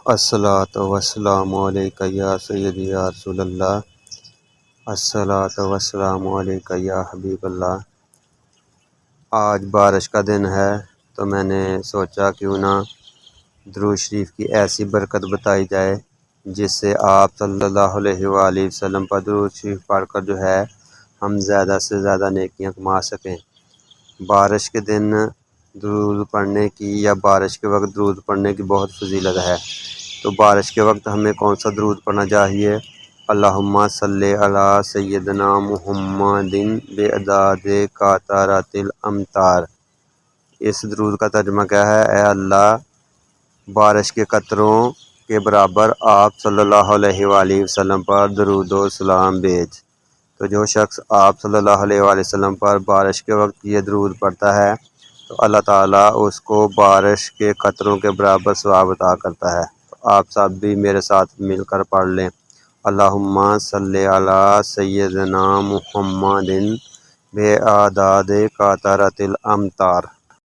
الصلاۃ والسلام علیکہ یا سیدی یا رسول اللہ، الصلاۃ والسلام علیکہ یا حبیب اللہ۔ آج بارش کا دن ہے تو میں نے سوچا کیوں نہ درود شریف کی ایسی برکت بتائی جائے جس سے آپ صلی اللہ علیہ وآلہ وسلم پر درود شریف پڑھ کر جو ہے ہم زیادہ سے زیادہ نیکیاں کما سکیں۔ بارش کے دن درود پڑھنے کی یا بارش کے وقت درود پڑھنے کی بہت فضیلت ہے۔ تو بارش کے وقت ہمیں کون سا درود پڑھنا چاہیے؟ اللہم صلی علی سیدنا محمد بعدد قطرات الامطار۔ اس درود کا ترجمہ کیا ہے؟ اے اللہ، بارش کے قطروں کے برابر آپ صلی اللہ علیہ وآلہ وسلم پر درود و سلام بھیج۔ تو جو شخص آپ صلی اللہ علیہ وآلہ وسلم پر بارش کے وقت یہ درود پڑھتا ہے تو اللہ تعالیٰ اس کو بارش کے قطروں کے برابر ثواب عطا کرتا ہے۔ آپ سب بھی میرے ساتھ مل کر پڑھ لیں، اللہم صلی علی سیدنا محمد بعدد قطرات الامطار۔